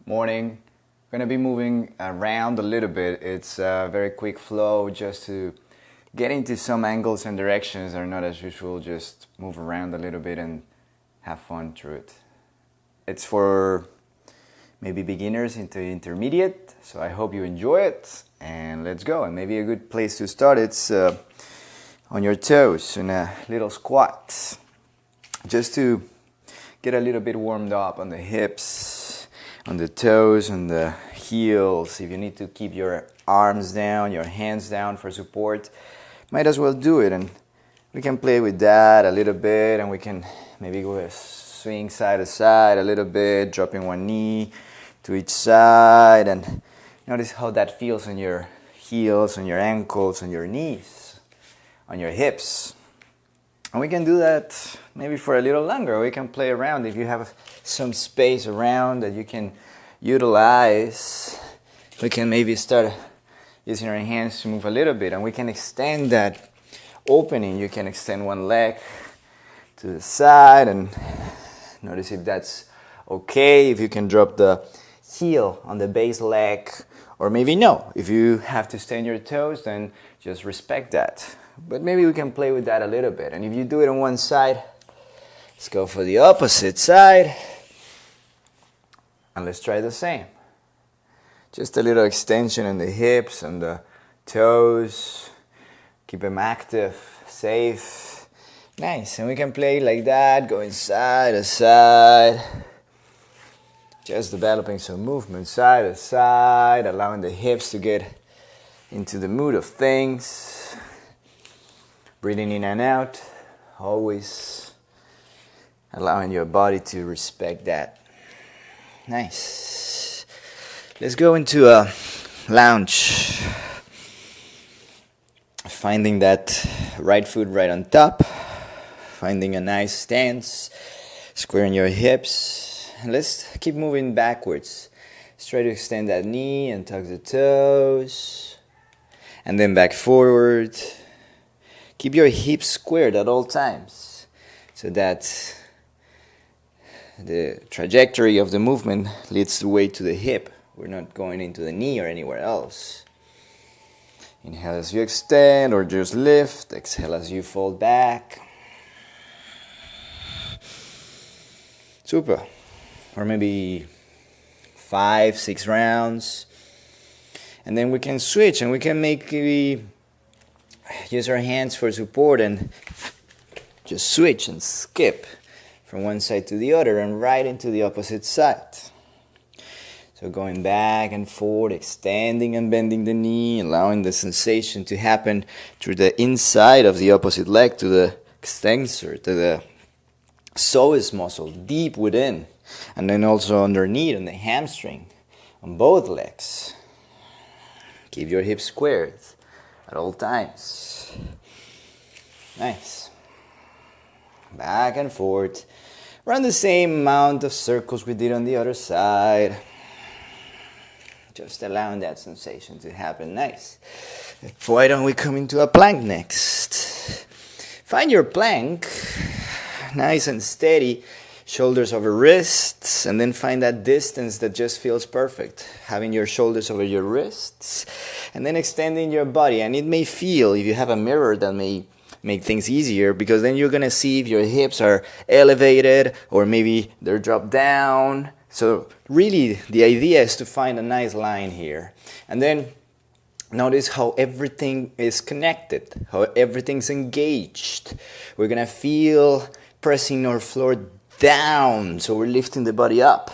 Morning. Gonna be moving around a little bit. It's a very quick flow just to get into some angles and directions that are not as usual. Just move around a little bit and have fun through it. It's for maybe beginners into intermediate, so I hope you enjoy it. And let's go. And maybe a good place to start, it's on your toes in a little squat. Just to get a little bit warmed up on the hips, on the toes, on the heels. If you need to keep your arms down, your hands down for support, might as well do it. And we can play with that a little bit, and we can maybe go swing side to side a little bit, dropping one knee to each side, and notice how that feels on your heels, on your ankles, on your knees, on your hips. And we can do that maybe for a little longer. We can play around. If you have some space around that you can utilize, we can maybe start using our hands to move a little bit, and we can extend that opening. You can extend one leg to the side, and notice if that's okay. If you can drop the heel on the base leg, or maybe no. If you have to stay on your toes, then just respect that. But maybe we can play with that a little bit. And if you do it on one side, let's go for the opposite side. And let's try the same. Just a little extension in the hips and the toes. Keep them active, safe. Nice. And we can play like that, going side to side. Just developing some movement side to side, allowing the hips to get into the mood of things. Breathing in and out, always allowing your body to respect that. Nice. Let's go into a lounge. Finding that right foot right on top. Finding a nice stance. Squaring your hips. And let's keep moving backwards. Let's try to extend that knee and tuck the toes. And then back forward. Keep your hips squared at all times so that the trajectory of the movement leads the way to the hip. We're not going into the knee or anywhere else. Inhale as you extend or just lift. Exhale as you fold back. Super. Or maybe 5, 6 rounds. And then we can switch and we can maybe use our hands for support and just switch and skip from one side to the other and right into the opposite side. So going back and forth, extending and bending the knee, allowing the sensation to happen through the inside of the opposite leg to the extensor, to the psoas muscle deep within, and then also underneath on the hamstring on both legs. Keep your hips squared at all times. Nice. Back and forth. Run the same amount of circles we did on the other side. Just allowing that sensation to happen. Nice. Why don't we come into a plank next? Find your plank. Nice and steady. Shoulders over wrists, and then find that distance that just feels perfect. Having your shoulders over your wrists, and then extending your body. And it may feel, if you have a mirror, that may make things easier, because then you're going to see if your hips are elevated or maybe they're dropped down. So really, the idea is to find a nice line here. And then notice how everything is connected, how everything's engaged. We're going to feel pressing our floor down, so we're lifting the body up,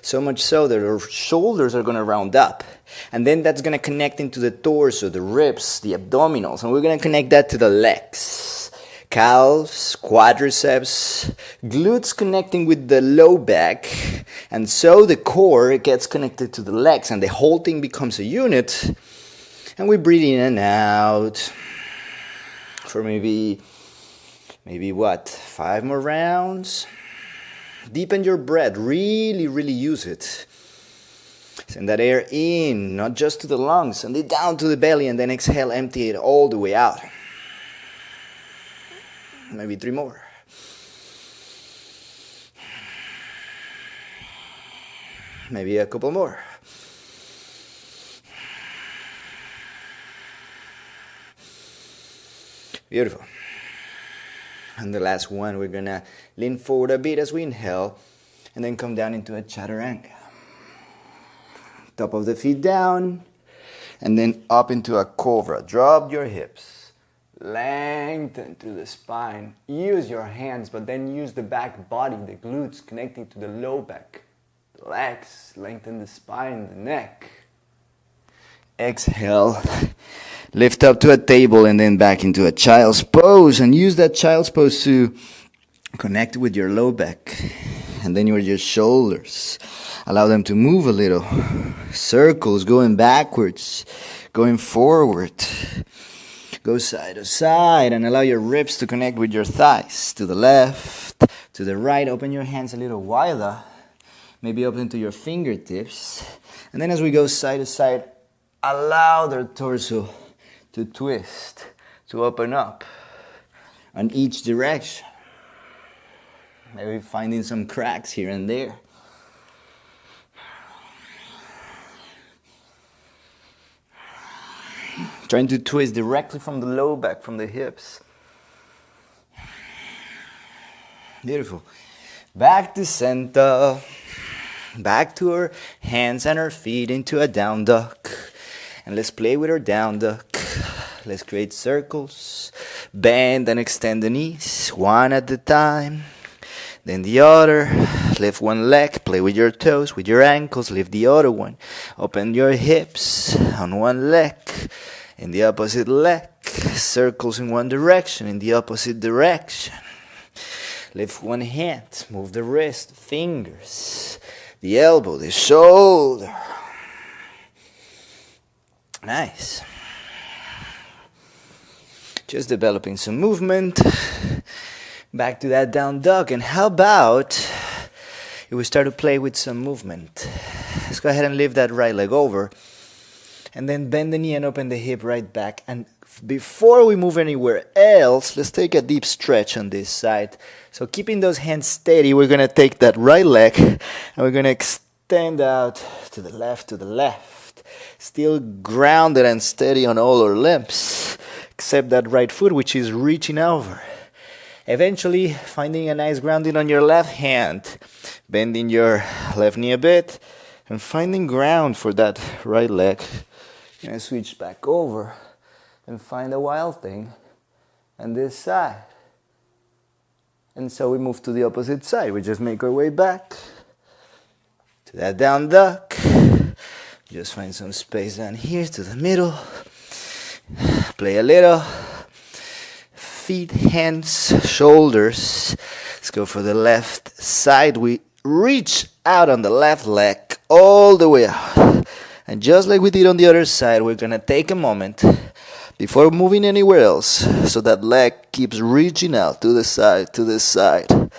so much so that our shoulders are going to round up, and then that's going to connect into the torso, the ribs, the abdominals, and we're going to connect that to the legs, calves, quadriceps, glutes connecting with the low back, and so the core gets connected to the legs, and the whole thing becomes a unit. And we breathe in and out for maybe 5 more rounds. Deepen your breath, really use it. Send that air in, not just to the lungs, send it down to the belly, and then exhale, empty it all the way out. Maybe 3 more. Maybe a couple more. Beautiful. And the last one, we're gonna lean forward a bit as we inhale, and then come down into a chaturanga. Top of the feet down, and then up into a cobra. Drop your hips. Lengthen through the spine. Use your hands, but then use the back body, the glutes connecting to the low back. The legs, lengthen the spine, the neck. Exhale. Lift up to a table and then back into a child's pose. And use that child's pose to connect with your low back. And then your shoulders. Allow them to move a little. Circles, going backwards, going forward. Go side to side and allow your ribs to connect with your thighs. To the left, to the right. Open your hands a little wider. Maybe open to your fingertips. And then as we go side to side, allow the torso to twist, to open up on each direction. Maybe finding some cracks here and there. Trying to twist directly from the low back, from the hips. Beautiful. Back to center. Back to our hands and our feet into a down dog. And let's play with our down dog. Let's create circles. Bend and extend the knees, one at a time. Then the other. Lift one leg, play with your toes, with your ankles. Lift the other one. Open your hips on one leg. In the opposite leg. Circles in one direction, in the opposite direction. Lift one hand, move the wrist, fingers, the elbow, the shoulder. Nice. Just developing some movement. Back to that down dog. And how about if we start to play with some movement? Let's go ahead and lift that right leg over. And then bend the knee and open the hip right back. And before we move anywhere else, let's take a deep stretch on this side. So keeping those hands steady, we're going to take that right leg and we're going to extend out to the left, Still grounded and steady on all our limbs, except that right foot, which is reaching over. Eventually, finding a nice grounding on your left hand, bending your left knee a bit, and finding ground for that right leg. You're going to switch back over and find a wild thing on this side. And so we move to the opposite side. We just make our way back to that down dog. Just find some space down here to the middle. Play a little. Feet, hands, shoulders. Let's go for the left side. We reach out on the left leg all the way out. And just like we did on the other side, we're going to take a moment before moving anywhere else so that leg keeps reaching out to the side.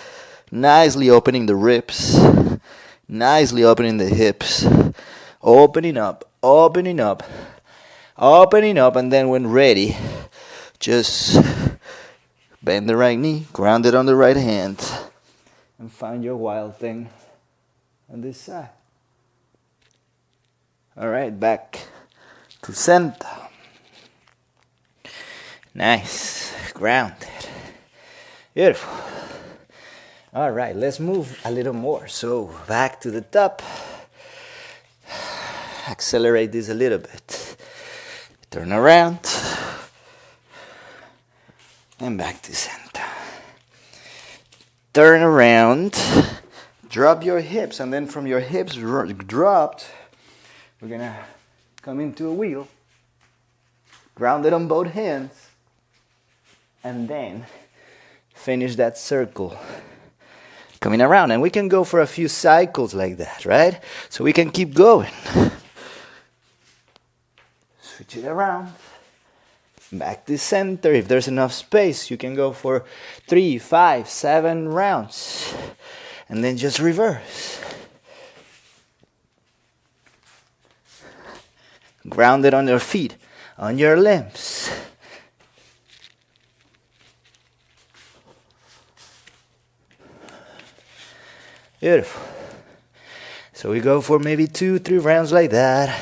Nicely opening the ribs. Nicely opening the hips. Opening up, and then when ready, just bend the right knee, ground it on the right hand, and find your wild thing on this side. All right, back to center. Nice, grounded. Beautiful. All right, let's move a little more. So back to the top. Accelerate this a little bit. Turn around. And back to center. Turn around. Drop your hips. And then from your hips dropped, we're going to come into a wheel. Grounded on both hands. And then finish that circle. Coming around. And we can go for a few cycles like that, right? So we can keep going. Switch it around. Back to center. If there's enough space, you can go for 3, 5, 7 rounds. And then just reverse. Grounded on your feet, on your limbs. Beautiful. So we go for maybe 2-3 rounds like that,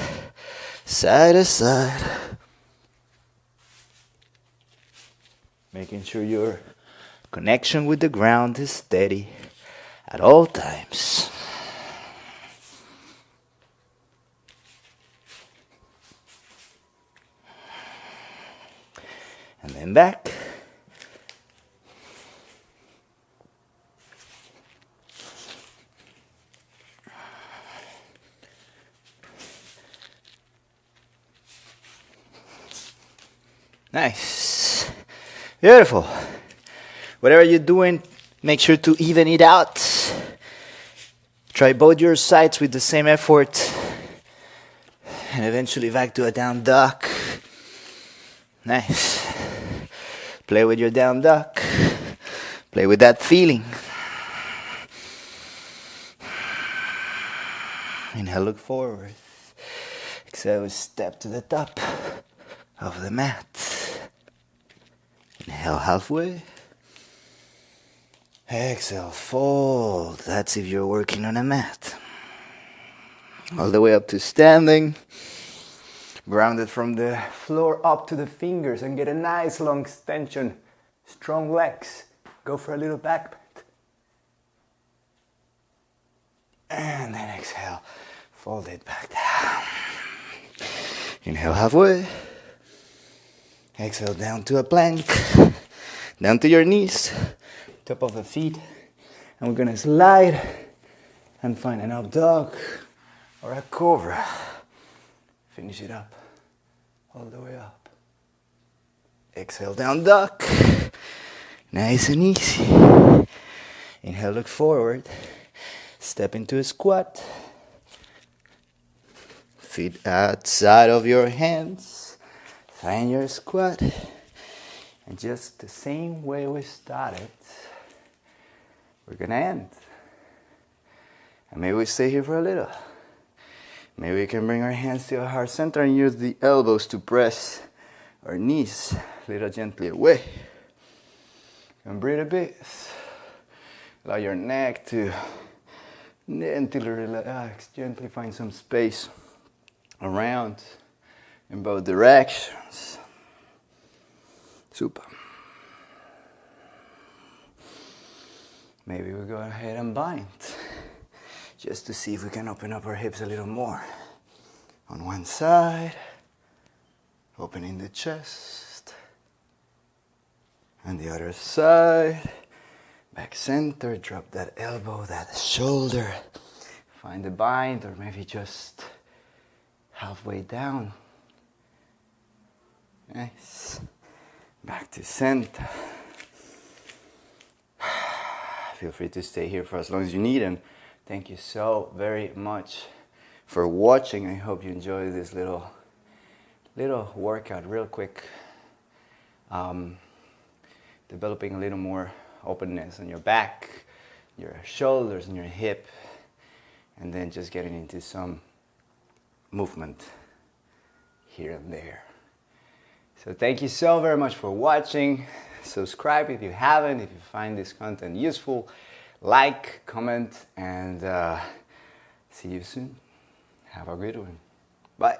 side to side. Making sure your connection with the ground is steady at all times. And then back. Nice. Beautiful. Whatever you're doing, make sure to even it out. Try both your sides with the same effort. And eventually back to a down dog. Nice. Play with your down dog. Play with that feeling. Inhale, look forward. Exhale, step to the top of the mat. Inhale halfway. Exhale, fold. That's if you're working on a mat. All the way up to standing. Grounded from the floor up to the fingers and get a nice long extension. Strong legs. Go for a little back bend. And then exhale. Fold it back down. Inhale halfway. Exhale down to a plank. Down to your knees. Top of the feet. And we're gonna slide and find an up dog or a cobra. Finish it up. All the way up. Exhale down dog. Nice and easy. Inhale, look forward. Step into a squat. Feet outside of your hands. Find your squat. And just the same way we started, we're gonna end. And maybe we stay here for a little. Maybe we can bring our hands to our heart center and use the elbows to press our knees a little gently away. And breathe a bit. Allow your neck to gently relax, gently find some space around in both directions. Super. Maybe we go ahead and bind just to see if we can open up our hips a little more. On one side, opening the chest, and the other side, back center, drop that elbow, that shoulder, find the bind, or maybe just halfway down. Nice. Back to center. Feel free to stay here for as long as you need, and thank you so very much for watching. I hope you enjoyed this little workout, real quick. Developing a little more openness on your back, your shoulders, and your hip, and then just getting into some movement here and there. So thank you so very much for watching. Subscribe if you haven't, if you find this content useful. Like, comment, and see you soon. Have a good one. Bye.